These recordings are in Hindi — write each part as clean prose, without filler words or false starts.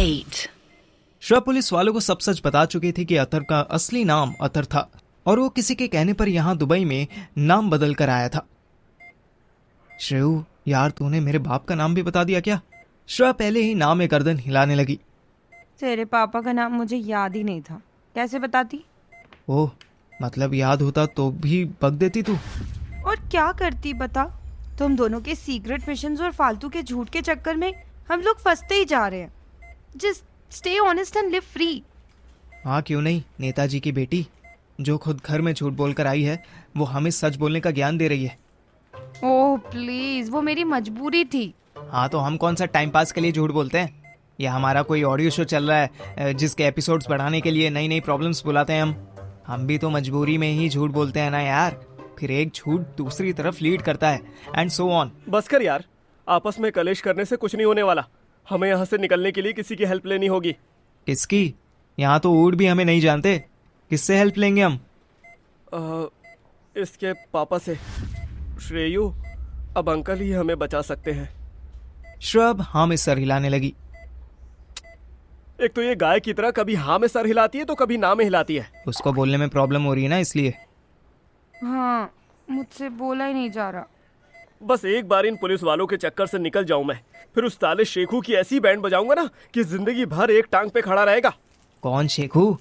8. श्रेया पुलिस वालों को सब सच बता चुकी थी कि अतर का असली नाम अतर था और वो किसी के कहने पर यहाँ दुबई में नाम बदल कर आया था। श्रेयू, यार तूने मेरे बाप का नाम भी बता दिया क्या? श्रेया पहले ही नाम में गर्दन हिलाने लगी। तेरे पापा का नाम मुझे याद ही नहीं था, कैसे बताती? ओह, मतलब याद होता तो भी बक देती तू? और क्या करती बता? तुम दोनों के सीक्रेट मिशंस और फालतू के झूठ के चक्कर में हम लोग फंसते ही जा रहे हैं। Just stay honest and live free. हाँ क्यों नहीं, नेताजी की बेटी जो खुद घर में झूठ बोलकर आई है वो हमें सच बोलने का ज्ञान दे रही है। ओह प्लीज, वो मेरी मजबूरी थी। हाँ तो हम कौन सा टाइम पास के लिए झूठ बोलते हैं? या हमारा कोई ऑडियो शो चल रहा है जिसके एपिसोड्स बढ़ाने के लिए नई नई प्रॉब्लम्स बुलाते हैं हम भी तो मजबूरी में ही झूठ बोलते हैं ना यार। फिर एक झूठ दूसरी तरफ लीड करता है एंड सो ऑन। बस कर यार, आपस में कलेश करने से कुछ नहीं होने वाला। हमें यहाँ से निकलने के लिए किसी की हेल्प लेनी होगी। किसकी? यहाँ तो ऊँट भी हमें नहीं जानते, किससे हेल्प लेंगे हम? इसके पापा से। श्रेयू, अब अंकल ही हमें बचा सकते हैं। श्रब हाँ में सर हिलाने लगी। एक तो ये गाय की तरह कभी हाँ में सर हिलाती है तो कभी ना में हिलाती है। उसको बोलने में प्रॉब्लम हो रही है ना, इसलिए। हाँ, मुझसे बोला ही नहीं जा रहा। बस एक बार इन पुलिस वालों के चक्कर से निकल जाऊं मैं, फिर उस ताले शेखू की ऐसी बैंड बजाऊंगा ना कि जिंदगी भर एक टांग पे खड़ा रहेगा। कौन शेखू?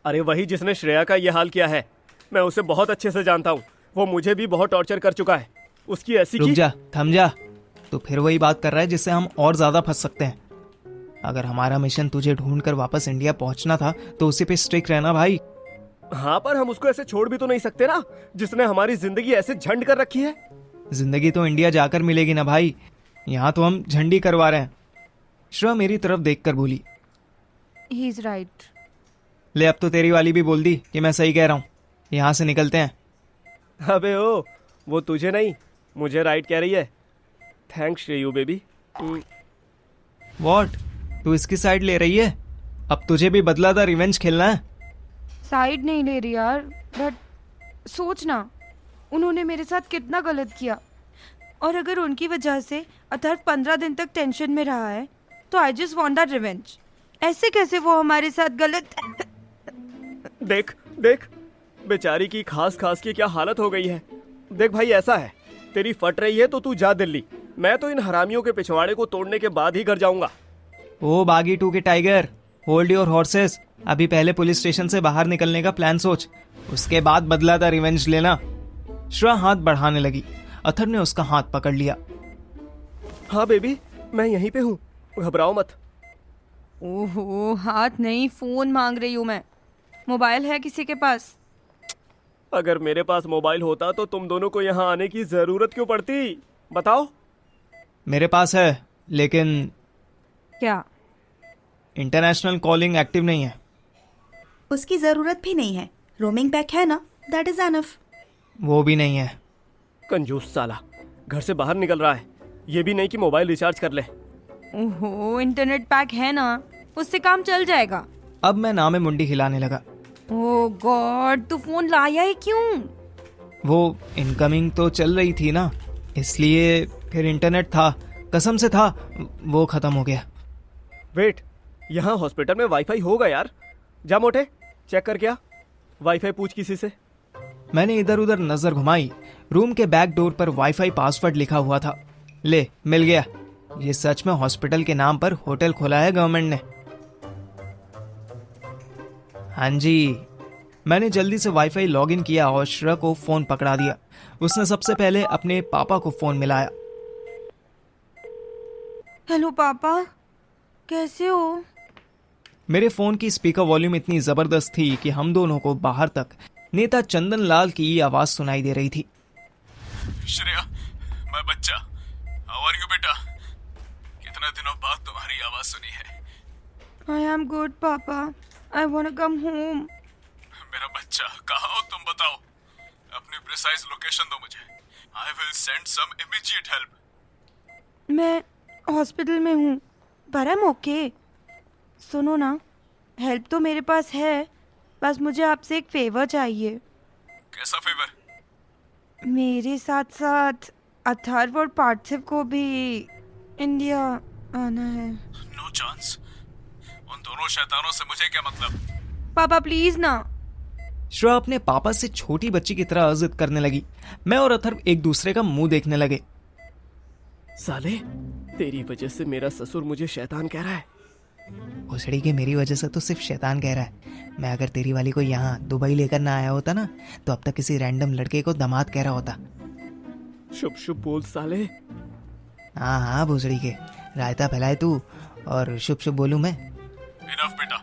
अरे वही जिसने श्रेया का ये हाल किया है। मैं उसे बहुत अच्छे से जानता हूँ, वो मुझे भी बहुत टॉर्चर कर चुका है। उसकी ऐसी रुक जा, थम जा। तो फिर वही बात कर रहा है जिससे हम और ज्यादा फंस सकते हैं। अगर हमारा मिशन तुझे ढूंढकर वापस इंडिया पहुंचना था तो उसी पे स्टिक रहना भाई। हाँ, पर हम उसको ऐसे छोड़ भी तो नहीं सकते ना, जिसने हमारी जिंदगी ऐसे झंड कर रखी है। जिंदगी तो इंडिया जाकर मिलेगी ना भाई, यहाँ तो हम झंडी करवा रहे हैं। श्रेया मेरी तरफ देखकर बोली। He is right. ले, अब तो तेरी वाली भी बोल दी कि मैं सही कह रहा हूँ। यहाँ से निकलते हैं। अबे ओ, वो तुझे नहीं मुझे राइट कह रही है। Thanks Shreyu baby. व्हाट? तू इसकी साइड ले रही है? अब तुझे भी बदला था रिवेंज खेलना है? साइड नहीं ले रही यार, बट सोचना उन्होंने मेरे साथ कितना गलत किया, और अगर उनकी वजह से अथर्व 15 दिन तक टेंशन में रहा है तो I just want that revenge. ऐसे कैसे वो हमारे साथ गलत। देख देख, बेचारी की खास खास की क्या हालत हो गई है। देख भाई, ऐसा है, तेरी फट रही है तो तू जा दिल्ली। मैं तो इन हरामियों के पिछवाड़े को तोड़ने के बाद ही घर जाऊंगा। ओ बागी टू के टाइगर, होल्ड योर हॉर्सेस। अभी पहले पुलिस स्टेशन से बाहर निकलने का प्लान सोच, उसके बाद बदला था रिवेंज लेना। श्रेया हाथ बढ़ाने लगी। अथर ने उसका हाथ पकड़ लिया। हाँ बेबी, मैं यहीं पे हूँ, घबराओ मत। ओहो, हाथ नहीं फोन मांग रही हूँ मैं। मोबाइल है किसी के पास? अगर मेरे पास मोबाइल होता तो तुम दोनों को यहाँ आने की जरूरत क्यों पड़ती, बताओ? मेरे पास है, लेकिन क्या? इंटरनेशनल कॉलिंग एक्टिव नहीं है। उसकी जरूरत भी नहीं है, रोमिंग पैक है ना, दैट इज एनफ। वो भी नहीं है। कंजूस साला, घर से बाहर निकल रहा है, ये भी नहीं कि मोबाइल रिचार्ज कर ले। ओहो, इंटरनेट पैक है ना, उससे काम चल जाएगा। अब मैं नामे मुंडी हिलाने लगा। ओह गॉड, तू फोन लाया है क्यों? वो इनकमिंग तो चल रही थी ना, इसलिए। फिर इंटरनेट था, कसम से था, वो खत्म हो गया। वेट, यहाँ हॉस्पिटल में वाईफाई होगा यार। जा मोटे, चेक कर क्या वाईफाई पूछ किसी से। मैंने इधर उधर नजर घुमाई। रूम के बैक डोर पर वाईफाई पासवर्ड लिखा हुआ था। ले, मिल गया। ये सच में हॉस्पिटल के नाम पर होटल खोला है गवर्नमेंट ने। हाँ जी। मैंने जल्दी से वाईफाई लॉगिन किया और श्रेया को फोन पकड़ा दिया। उसने सबसे पहले अपने पापा को फोन मिलाया। हेलो पापा, कैसे हो? मेरे फोन की स्पीकर वॉल्यूम इतनी जबरदस्त थी कि हम दोनों को बाहर तक नेता चंदन लाल की आवाज सुनाई दे रही थी। श्रेया, मैं बच्चा, हाउ आर यू बेटा? कितने दिनों बाद तुम्हारी आवाज सुनी है। आई एम गुड पापा, I want to come home. मेरा बच्चा, कहाँ हो तुम, बताओ। अपनी प्रिसाइज लोकेशन दो मुझे। I will send some immediate help. मैं हॉस्पिटल में हूँ, पर आई एम ओके। सुनो ना, हेल्प तो मेरे पास है, बस मुझे आपसे एक फेवर चाहिए। कैसा फेवर? मेरे साथ साथ अथर्व और पार्थिव को भी इंडिया आना है। No chance. उन दोनों शैतानों से मुझे क्या मतलब? पापा प्लीज ना। श्रेया अपने पापा से छोटी बच्ची की तरह जिद करने लगी। मैं और अथर्व एक दूसरे का मुंह देखने लगे। साले, तेरी वजह से मेरा ससुर मुझे शैतान कह रहा है। भोसड़ी के मेरी वजह से तो सिर्फ शैतान कह रहा है। मैं अगर तेरी वाली को यहाँ दुबई लेकर ना आया होता ना, तो अब तक किसी रैंडम लड़के को दामाद कह रहा होता। शुभ शुभ बोल साले। हाँ हाँ भोसड़ी के, रायता फैलाए तू और शुभ शुभ बोलूं मैं। Enough बेटा,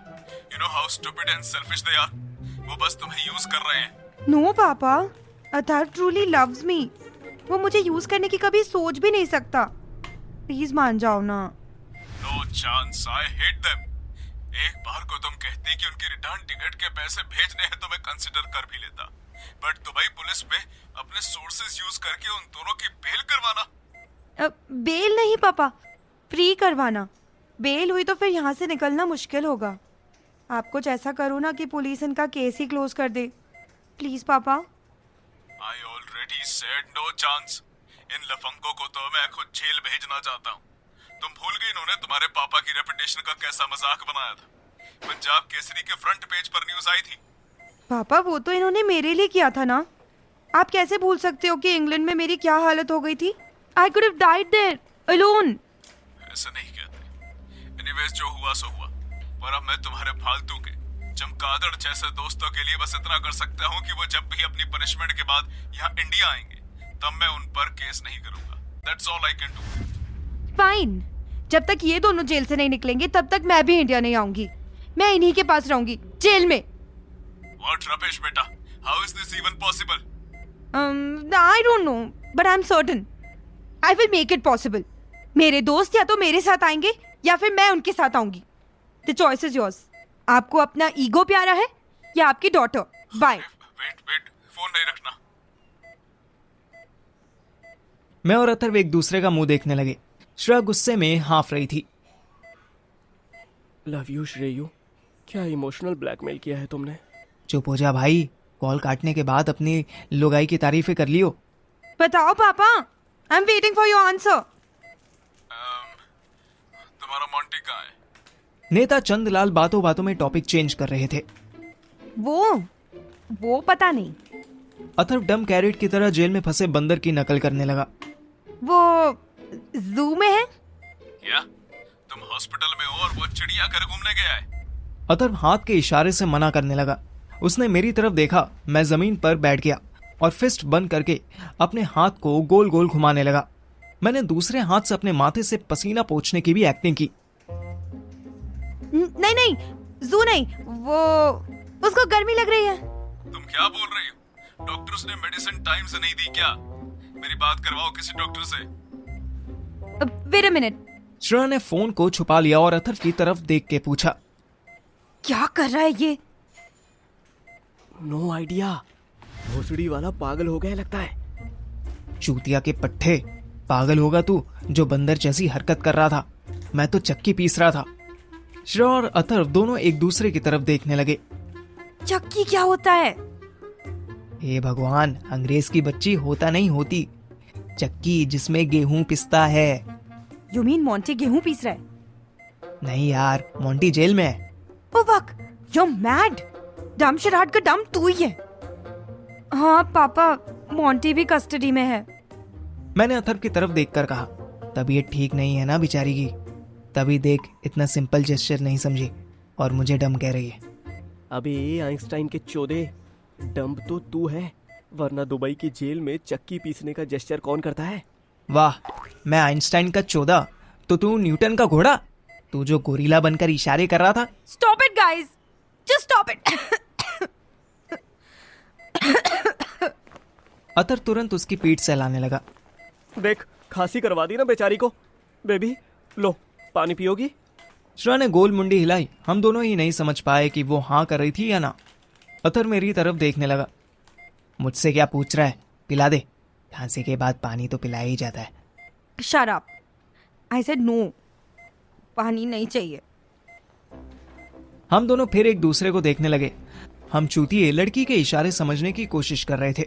you know how stupid and selfish they are. वो बस तुम्हें यूज कर रहे हैं। नो पापा, अथर्व ट्रूली लव्स मी। वो मुझे यूज करने की कभी सोच भी नहीं सकता। प्लीज मान जाओ ना। No chance, I hate them. एक बार को तुम कहती कि उनकी रिटर्न टिकट के पैसे भेजने हैं तो मैं कंसिडर कर भी लेता, बट दुबई पुलिस में अपने सोर्सेज यूज करके उन दोनों की बेल करवाना। बेल नहीं पापा, फ्री करवाना। बेल हुई तो फिर यहाँ से निकलना मुश्किल होगा। आप कुछ ऐसा करो ना कि पुलिस इनका केस ही क्लोज कर दे। प्लीज पापा। I already said no chance. इन लफंगों को तो मैं खुद जेल भेजना चाहता हूँ। तुम भूल गई इन्होंने तुम्हारे पापा की रेपुटेशन का कैसा मजाक बनाया था। पंजाब केसरी के फ्रंट पेज पर न्यूज आई थी। पापा वो तो इन्होंने मेरे लिए किया था ना। आप कैसे भूल सकते हो कि इंग्लैंड में मेरी क्या हालत हो गई थी। I could have died there alone. ऐसा नहीं कहते। एनीवेज जो हुआ सो हुआ, पर अब मैं तुम्हारे फालतू के चमगादड़ जैसे दोस्तों के लिए बस इतना कर सकता हूँ कि वो जब भी अपनी पनिशमेंट के बाद यहाँ इंडिया आएंगे तब मैं उन पर केस नहीं करूंगा। That's all I can do. Fine, जब तक ये दोनों जेल से नहीं निकलेंगे तब तक मैं भी इंडिया नहीं आऊंगी। मैं इन्हीं के पास रहूंगी, जेल में। What rubbish बेटा? How is this even possible? I don't know, but I'm certain. I will make it possible. मेरे दोस्त या तो मेरे साथ आएंगे या फिर मैं उनके साथ आऊंगी। The choice is yours. आपको अपना ईगो प्यारा है या आपकी डॉटर? बाय। वेट, फोन नहीं रखना। मैं और अथर्व एक दूसरे का मुंह देखने लगे। श्रेया गुस्से में हाफ रही थी। Love you Shreyu. क्या इमोशनल ब्लैकमेल किया है तुमने? चुप हो जा भाई, कॉल काटने के बाद अपनी लुगाई की तारीफें कर लियो। बताओ पापा, I am waiting for your answer. तुम्हारा मोंटी कहाँ है? नेता चंदलाल बातों बातों में टॉपिक चेंज कर रहे थे। वो पता नहीं। अथर्व डम कैरेट की तरह जेल में फंसे बंदर की नकल करने लगा। वो जू में है। क्या तुम हॉस्पिटल में हो और वो चिड़ियाघर घूमने गया है? अथर्व हाथ के इशारे से मना करने लगा। उसने मेरी तरफ देखा। मैं जमीन पर बैठ गया और फिस्ट बंद करके अपने हाथ को गोल गोल घुमाने लगा। मैंने दूसरे हाथ से अपने माथे से पसीना पोंछने की भी एक्टिंग की। नहीं, जू नहीं, वो उसको गर्मी लग रही है। तुम क्या बोल रही हो? डॉक्टर्स ने मेडिसिन टाइम से नहीं दी क्या? मेरी बात करवाओ किसी डॉक्टर से। Wait a minute. श्रेया ने फोन को छुपा लिया और अथर्व की तरफ देख के पूछा, क्या कर रहा है ये? No idea. भोसड़ी वाला पागल हो गया लगता है। चूतिया के पट्टे, पागल होगा तू जो बंदर जैसी हरकत कर रहा था। मैं तो चक्की पीस रहा था। श्रेया और अथर्व दोनों एक दूसरे की तरफ देखने लगे। चक्की क्या होता है? हे भगवान, अंग्रेज की बच्ची होता नहीं होती। चक्की जिसमें गेहूं पिसता है। यू मीन मोंटी गेहूं पीस रहा है? नहीं यार, मोंटी जेल में है। ओ वक, यू मैड। डम शराट का डम तू ही है। हाँ पापा, मोंटी भी कस्टडी में है। मैंने अथर्व की तरफ देखकर कहा, तबीयत ठीक नहीं है ना बेचारी की। तभी देख, इतना सिंपल जेस्चर नहीं समझी और मुझे डम कह रही है। अबे आइंस्टाइन के चोदे, डम्ब तो तू है, वरना दुबई की जेल में चक्की पीसने का जेस्चर कौन करता है? वाह, मैं आइंस्टाइन का चोदा तो तू न्यूटन का घोड़ा। तू जो गोरीला बनकर इशारे कर रहा था। Stop it guys, just stop it. Atharva तुरंत उसकी पीठ सहलाने लगा। देख, खांसी करवा दी ना बेचारी को। बेबी लो, पानी पियोगी? श्रेया ने गोल मुंडी हिलाई। हम दोनों ही नहीं समझ पाए कि वो हाँ कर रही थी या ना। अथर्व मेरी तरफ देखने लगा। मुझसे क्या पूछ रहा है? पिला दे। खांसी के बाद पानी तो पिलाया ही जाता है। Shut up, I said no, पानी नहीं चाहिए। हम दोनों फिर एक दूसरे को देखने लगे। हम चूतिए लड़की के इशारे समझने की कोशिश कर रहे थे।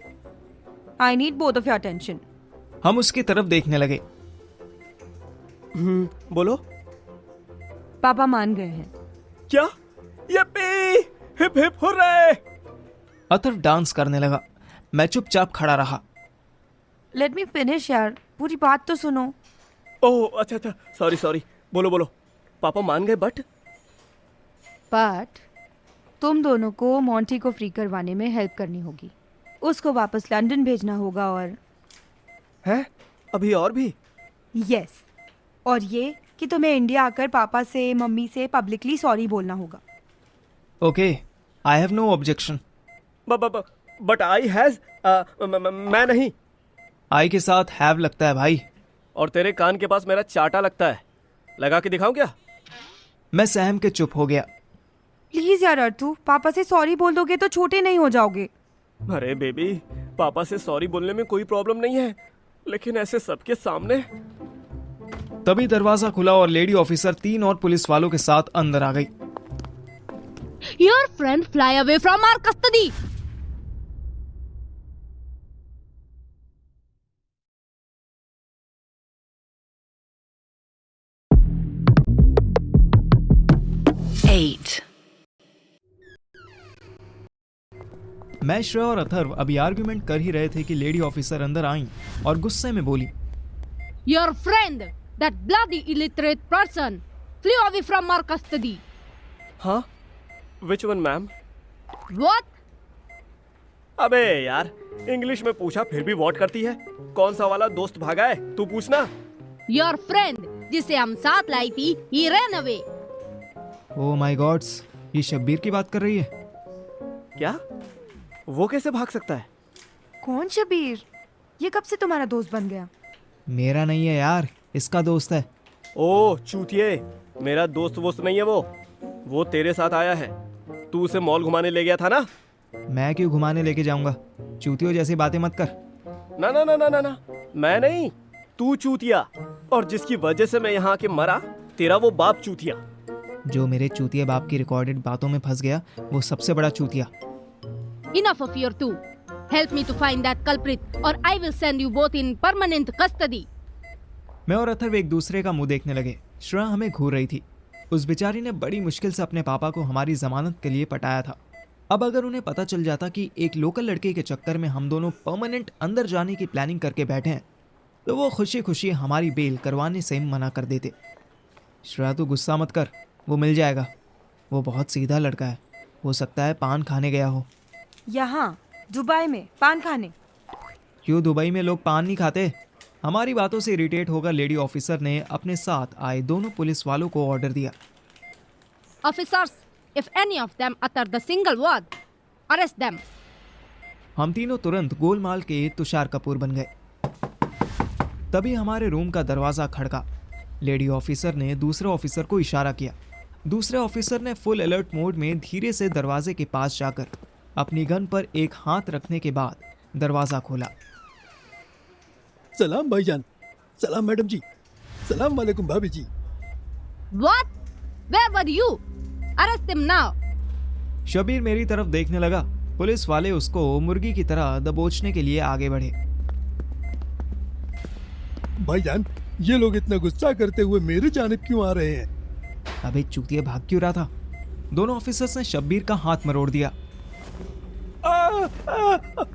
I need both of your attention. हम उसकी तरफ देखने लगे। बोलो। पापा मान गए हैं। क्या? Yuppie! Hip hip hurray! Atharva dance करने लगा। मैं चुपचाप खड़ा रहा। लेट मी फिनिश यार, पूरी बात तो सुनो। ओह अच्छा अच्छा, सॉरी सॉरी, बोलो बोलो। पापा मान गए बट तुम दोनों को मॉन्टी को फ्री करवाने में हेल्प करनी होगी। उसको वापस लंदन भेजना होगा और है अभी और भी? यस, और ये कि तुम्हें इंडिया आकर पापा से मम्मी से पब्लिकली सॉरी बोलना होगा। Okay, I have no objection. But I has मैं नहीं। आई के साथ हैव लगता है भाई। और तेरे कान के पास मेरा चाटा लगता है। लगा के दिखाऊं क्या? मैं सहम के चुप हो गया। प्लीज यार अर्थू, पापा से सॉरी बोल दोगे तो छोटे नहीं हो जाओगे। अरे बेबी, पापा से सॉरी बोलने में कोई प्रॉब्लम नहीं है, लेकिन ऐसे सबके सामने। तभी दरवाजा खुला और लेडी ऑफिसर 3 और पुलिस वालों के साथ अंदर आ गई। Your friend fly away from our custody. मैं, श्रेया और अथर्व अभी आर्गुमेंट कर ही रहे थे कि लेडी ऑफिसर अंदर आईं और गुस्से में बोली, Your friend, that bloody illiterate person, flew away from our custody. हाँ, विच वन मैम? What? अबे यार, इंग्लिश में पूछा फिर भी वॉट करती है। कौन सा वाला दोस्त भागा है, तू पूछना। Your friend, जिसे हम साथ लाई थी, he ran away. Oh my God's, ये शब्बीर की बात कर रही है। क्या? वो कैसे भाग सकता है? कौन शबीर? ये कब से तुम्हारा दोस्त बन गया? मेरा नहीं है यार, इसका दोस्त है। ओ चूतिए, मेरा दोस्त वोस्त नहीं है वो तेरे साथ आया है। तू उसे मॉल घुमाने ले गया था ना? मैं क्यों घुमाने लेके जाऊंगा? चूतियों जैसी बातें मत कर। ना ना ना ना ना ना, मैं नहीं, तू चूतिया। और जिसकी वजह से मैं यहाँ आके मरा, तेरा वो बाप चूतिया। जो मेरे चूतिया बाप की रिकॉर्डेड बातों में फंस गया, वो सबसे बड़ा चूतिया। Enough of your two. Help me to find that culprit, or I will send you both in permanent custody. मैं और अथर्व एक दूसरे का मुंह देखने लगे। श्रेया हमें घूर रही थी। उस बेचारी ने बड़ी मुश्किल से अपने पापा को हमारी जमानत के लिए पटाया था। अब अगर उन्हें पता चल जाता कि एक लोकल लड़के के चक्कर में हम दोनों परमानेंट अंदर जाने की प्लानिंग करके बैठे हैं, तो वो खुशी खुशी हमारी बेल करवाने से मना कर देते। श्रेया तू गुस्सा मत कर, वो मिल जाएगा। वो बहुत सीधा लड़का है, हो सकता है पान खाने गया हो। यहाँ दुबई में पान खाने? क्यों, दुबई में लोग पान नहीं खाते? हमारी बातों से इरिटेट होकर लेडी ऑफिसर ने अपने साथ आए दोनों पुलिस वालों को ऑर्डर दिया। Officers, if any of them utter the single word, arrest them. हम तीनों तुरंत गोलमाल के तुषार कपूर बन गए। तभी हमारे रूम का दरवाजा खड़का। लेडी ऑफिसर ने दूसरे ऑफिसर को इशारा किया। दूसरे ऑफिसर ने फुल अलर्ट मोड में धीरे से दरवाजे के पास जाकर अपनी गन पर एक हाथ रखने के बाद दरवाजा खोला। सलाम भाईजान, सलाम मैडम जी, सलाम वालेकुम भाभी जी। What? Where were you? Arrest him now. Shabir मेरी तरफ देखने लगा। पुलिस वाले उसको मुर्गी की तरह दबोचने के लिए आगे बढ़े। भाईजान, ये लोग इतना गुस्सा करते हुए मेरी जानिब क्यों आ रहे हैं? अबे चूतिया, भाग क्यों रहा था? दोनों ऑफिसर्स ने शब्बीर का हाथ मरोड़ दिया।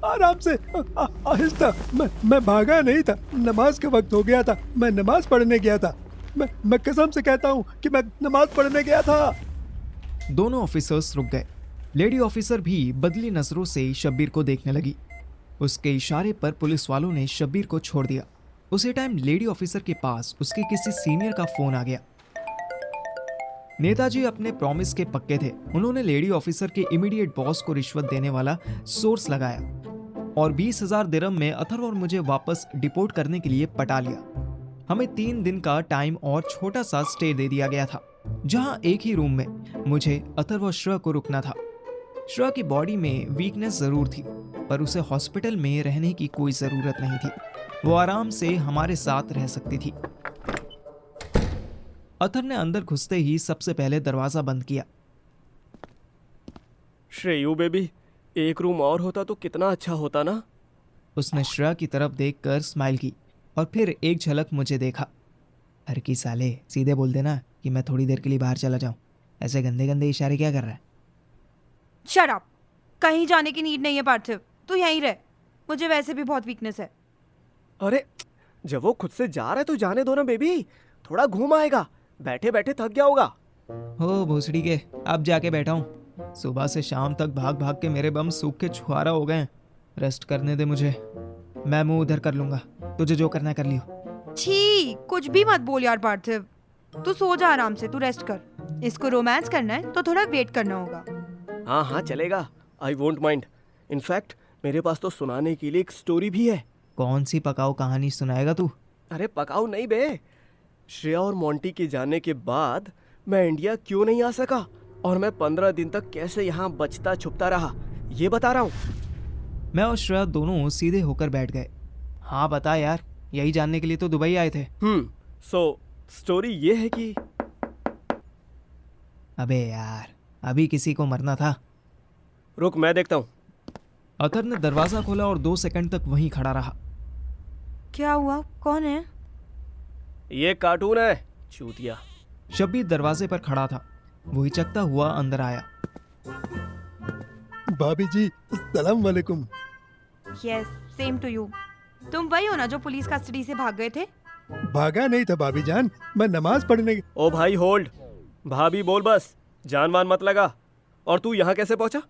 आराम से, आहिस्ता। मैं भागा नहीं था, नमाज का वक्त हो गया था, मैं नमाज पढ़ने गया था। मैं कसम से कहता हूँ कि मैं नमाज पढ़ने गया था। दोनों ऑफिसर्स रुक गए। लेडी ऑफिसर भी बदली नजरों से शब्बीर को देखने लगी। उसके इशारे पर पुलिस वालों ने शब्बीर को छोड़ दिया। उसी टाइम लेडी ऑफिसर के पास उसके किसी सीनियर का फोन आ गया। नेताजी अपने प्रॉमिस के पक्के थे। उन्होंने लेडी ऑफिसर के इमीडिएट बॉस को रिश्वत देने वाला सोर्स लगाया और 20,000 दिरहम में अथर्व और मुझे वापस डिपोर्ट करने के लिए पटा लिया। हमें 3 दिन का टाइम और छोटा सा स्टे दे दिया गया था, जहां एक ही रूम में मुझे, अथर्व और श्रेया को रुकना था। श्रेया की बॉडी में वीकनेस जरूर थी, पर उसे हॉस्पिटल में रहने की कोई जरूरत नहीं थी। वो आराम से हमारे साथ रह सकती थी। अथर्व ने अंदर घुसते ही सबसे पहले दरवाजा बंद किया। श्रेयू बेबी, एक रूम और होता तो कितना अच्छा होता ना। उसने श्रेया की तरफ देखकर स्माइल की और फिर एक झलक मुझे देखा। हर की साले, सीधे बोल देना कि मैं थोड़ी देर के लिए बाहर चला जाऊं। ऐसे गंदे गंदे इशारे क्या कर रहा है? Shut up. कहीं जाने की नीड नहीं है पार्थिव, तू यहीं रह। मुझे वैसे भी बहुत वीकनेस है। अरे जब वो खुद से जा रहा है तो जाने दो ना बेबी, थोड़ा घूम आएगा, बैठे बैठे थक गया होगा। हो भोसड़ी के, अब जाके बैठा हूँ। सुबह से शाम तक भाग भाग के मेरे बम सूख के छुहारा हो गए हैं। रेस्ट करने दे मुझे, मैं मुंह उधर कर लूंगा। तुझे जो करना है कर लियो। छी, कुछ भी मत बोल यार पार्थिव। तू सो जा आराम से, तू रेस्ट कर। इसको रोमांस करना है तो थोड़ा वेट करना होगा। हाँ हाँ चलेगा, आई वोंट माइंड। इनफैक्ट मेरे पास तो सुनाने के लिए एक स्टोरी भी है। कौन सी पकाऊ कहानी सुनाएगा तू? अरे पकाऊ नहीं बे, श्रेया और मोंटी के जाने के बाद मैं इंडिया क्यों नहीं आ सका और मैं 15 दिन तक कैसे यहाँ बचता छुपता रहा, ये बता रहा हूँ। मैं और श्रेया दोनों सीधे होकर बैठ गए। हाँ बता यार, यही जानने के लिए तो दुबई आए थे। सो स्टोरी ये है कि अबे यार, अभी किसी को मरना था। रुक मैं देखता हूँ। अतर ने दरवाजा खोला और 2 सेकंड तक वहीं खड़ा रहा। क्या हुआ? कौन है? ये कार्टून है चूतिया। शब्बीर दरवाजे पर खड़ा था। वो हिचकता हुआ अंदर आया। भाभी जी सलाम वालेकुम। Yes, same to you. तुम वही हो ना जो पुलिस कस्टडी से भाग गए थे? भागा नहीं था भाभी जान, मैं नमाज पढ़ने। ओ भाई होल्ड, भाभी बोल बस, जान मान मत लगा। और तू यहाँ कैसे पहुंचा?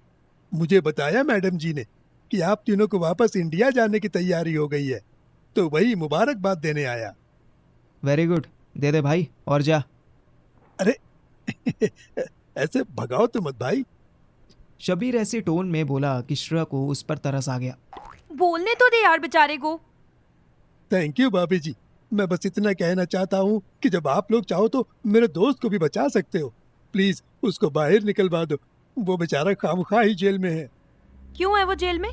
मुझे बताया मैडम जी ने कि आप तीनों को वापस इंडिया जाने की तैयारी हो गई है, तो वही मुबारकबाद देने आया। वेरी गुड, दे दे भाई और जा। अरे ऐसे भगाओ तो मत भाई। शब्बीर ऐसे टोन में बोला कि श्रेया को उस पर तरस आ गया। बोलने तो दे यार बेचारे को। थैंक यू भाभी जी, मैं बस इतना कहना चाहता हूँ कि जब आप लोग चाहो तो मेरे दोस्त को भी बचा सकते हो। प्लीज उसको बाहर निकलवा दो, वो बेचारा खामखा ही जेल में है। क्यों है वो जेल में?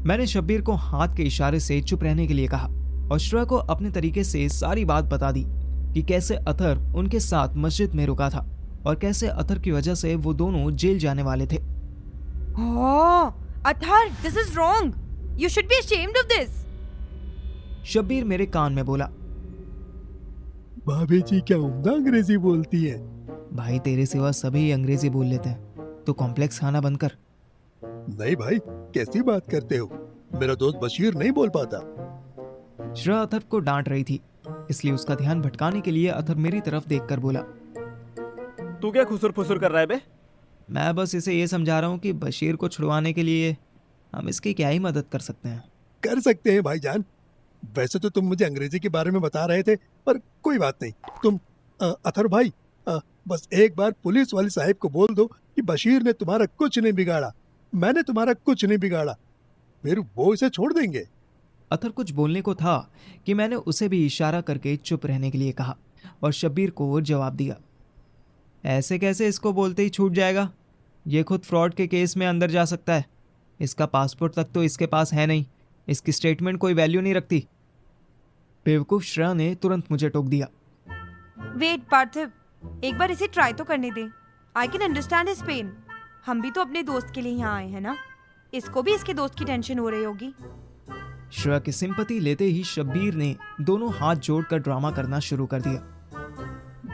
मैंने शब्बीर को हाथ के इशारे से चुप रहने के लिए कहा और श्रेया को अपने तरीके से सारी बात बता दी कि कैसे अतर उनके साथ मस्जिद में रुका था और कैसे अतर की वजह से वो दोनों जेल जाने वाले थे। Athar, this is wrong. You should be ashamed of this. Shabbir मेरे कान में बोला, भाभी जी क्या उम्दा अंग्रेजी बोलती है। भाई तेरे सिवा सभी अंग्रेजी बोल लेते हैं, तो कॉम्प्लेक्स खाना बंद कर। नहीं भाई, कैसी बात करते हो, मेरा दोस्त बशीर नहीं बोल पाता। श्रेया अथर को डांट रही थी, इसलिए उसका ध्यान भटकाने के लिए अथर मेरी तरफ देखकर बोला, तू क्या खुसुर फुसुर कर रहा है बे? मैं बस इसे ये समझा रहा हूँ कि बशीर को छुड़वाने के लिए हम इसकी क्या ही मदद कर सकते हैं। कर सकते हैं भाईजान। वैसे तो तुम मुझे अंग्रेजी के बारे में बता रहे थे, पर कोई बात नहीं। तुम अथर भाई, बस एक बार पुलिस वाली साहिब को बोल दो कि बशीर ने तुम्हारा कुछ नहीं बिगाड़ा, मैंने तुम्हारा कुछ नहीं बिगाड़ा, फिर वो इसे छोड़ देंगे। अथर कुछ बोलने को था कि मैंने उसे भी इशारा करके चुप रहने के लिए कहा और शब्बीर को जवाब दिया, ऐसे कैसे इसको बोलते ही छूट जाएगा? ये खुद फ्रॉड के केस में अंदर जा सकता है। इसका पासपोर्ट तक तो इसके पास है नहीं, इसकी स्टेटमेंट कोई वैल्यू नहीं रखती। बेवकूफ श्रेया ने तुरंत मुझे टोक दिया। वेट पार्थिव, एक बार इसे ट्राई तो करने दे। I can understand his pain. हम भी तो अपने दोस्त के लिए यहाँ आए हैं ना। इसको भी इसके दोस्त की टेंशन हो रही होगी। श्रेया की सिंपैथी लेते ही शब्बीर ने दोनों हाथ जोड़कर ड्रामा करना शुरू कर दिया।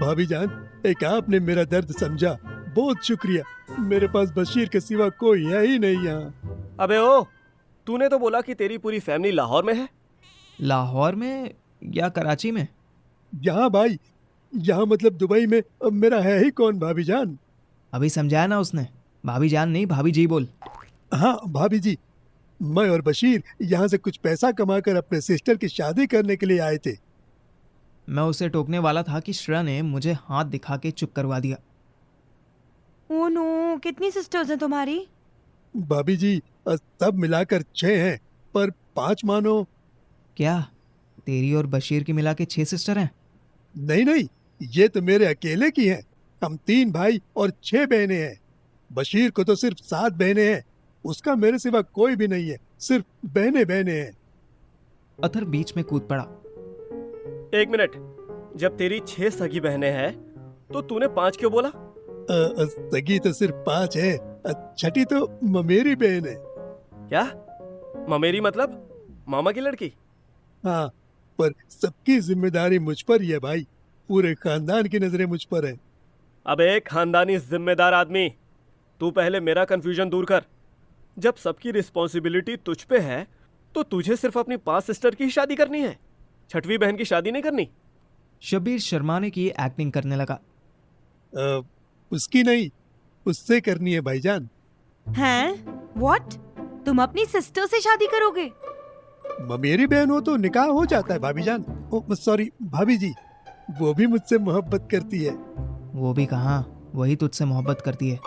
भाभी जान, एक आपने मेरा दर्द समझा, बहुत शुक्रिया। मेरे पास बशीर के सिवा कोई है ही नहीं यहाँ। अबे ओ, तूने तो बोला कि तेरी पूरी फैमिली लाहौर में है। लाहौर में या कराची में? यहाँ भाई, यहाँ मतलब दुबई में। अब मेरा है ही कौन भाभी जान। अभी समझाया ना उसने, भाभी जान नहीं भाभी जी बोल। हाँ भाभी जी, मैं और बशीर यहाँ से कुछ पैसा कमाकर अपने सिस्टर की शादी करने के लिए आए थे। मैं उसे टोकने वाला था कि श्रेया ने मुझे हाथ दिखा के चुप करवा दिया। ओह नो, कितनी सिस्टर्स हैं तुम्हारी? भाभी जी सब मिलाकर 6 हैं, पर 5 मानो। क्या तेरी और बशीर की मिला के 6 सिस्टर हैं? नहीं नहीं, ये तो मेरे अकेले की हैं। हम 3 भाई और 6 बहनें हैं। बशीर को तो सिर्फ 7 बहनें हैं, उसका मेरे सिवा कोई भी नहीं है, सिर्फ बहनें बहनें हैं। अथर बीच में कूद पड़ा। एक मिनट, जब तेरी 6 सगी बहनें हैं तो तूने 5 क्यों बोला? सगी तो सिर्फ 5 है, छठी तो ममेरी बहन है। क्या ममेरी मतलब मामा की लड़की? हाँ, पर सबकी जिम्मेदारी मुझ पर ही है भाई। पूरे खानदान की नजरें मुझ पर है। अब एक खानदानी जिम्मेदार आदमी, तू पहले मेरा कंफ्यूजन दूर कर। जब सबकी रिस्पॉन्सिबिलिटी तुझ पे है तो तुझे सिर्फ अपनी 5 सिस्टर की ही शादी करनी है, 6वीं बहन की शादी नहीं करनी। शब्बीर शर्माने की एक्टिंग करने लगा। उसकी नहीं, उससे करनी है भाईजान। हैं? व्हाट? तुम अपनी सिस्टर से शादी करोगे? मेरी बहन हो तो निकाह हो जाता है भाभी जान। ओ सॉरी भाभी जी, वो भी मुझसे मोहब्बत करती है। वो भी कहाँ, वही तुझसे मोहब्बत करती है।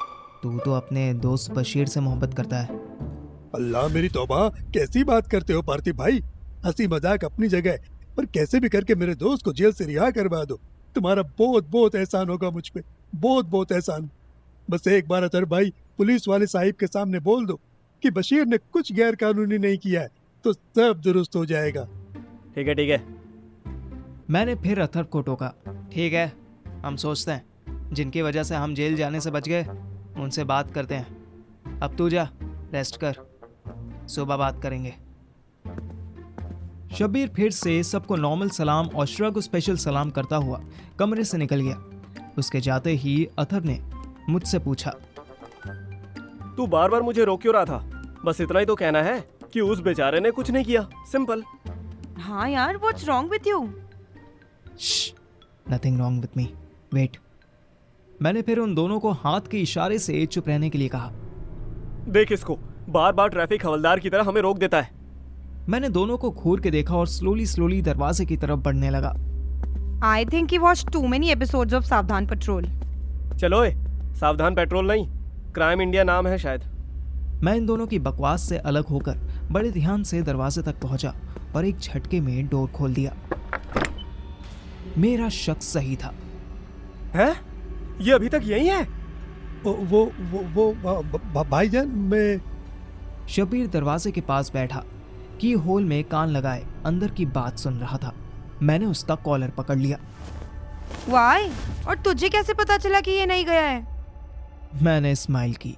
तू तो अपने दोस्त बशीर से मोहब्बत करता है। अल्लाह मेरी तौबा, कैसी बात करते हो पार्थिव भाई। हंसी मजाक अपनी जगह, पर कैसे भी करके मेरे दोस्त को जेल से रिहा करवा दो। तुम्हारा बहुत बहुत एहसान होगा मुझ पे, बहुत बहुत एहसान। बस एक बार अतर भाई पुलिस वाले साहिब के सामने बोल दो कि बशीर ने कुछ गैर कानूनी नहीं किया है, तो सब दुरुस्त हो जाएगा। ठीक है ठीक है। मैंने फिर अथर को टोका। ठीक है, हम सोचते हैं जिनकी वजह से हम जेल जाने से बच गए उनसे बात करते हैं। अब तू जा, रेस्ट कर, सुबह बात करेंगे। शब्बीर फिर से सबको नॉर्मल सलाम और श्रग को स्पेशल सलाम करता हुआ कमरे से निकल गया। उसके जाते ही अथर ने मुझसे पूछा, तू बार बार मुझे रोक क्यों रहा था? बस इतना ही तो कहना है कि उस बेचारे ने कुछ नहीं किया, सिंपल। हाँ यार, what's wrong with you? Nothing wrong with me, wait. मैंने फिर उन दोनों को हाथ के इशारे से चुप रहने के लिए कहा। देख इसको, बार बार ट्रैफिक हवलदार की तरह हमें रोक देता है। मैंने दोनों को घूर के देखा और स्लोली दरवाजे की तरफ बढ़ने लगा। I think he watched too many episodes of Savdhaan Patrol. चलो सावधान पेट्रोल नहीं, क्राइम इंडिया नाम है शायद। मैं इन दोनों की बकवास से अलग होकर बड़े ध्यान से दरवाजे तक पहुंचा और एक झटके में डोर खोल दिया। मेरा शक सही था। हैं? ये अभी तक यही है? वो भाईजान, मैं शब्बीर दरवाजे के पास बैठा, की होल में कान लगाए अंदर की बात सुन रहा था। मैंने उसका कॉलर पकड़ लिया। वाई? और तुझे कैसे पता चला कि ये नहीं गया है? मैंने स्माइल की।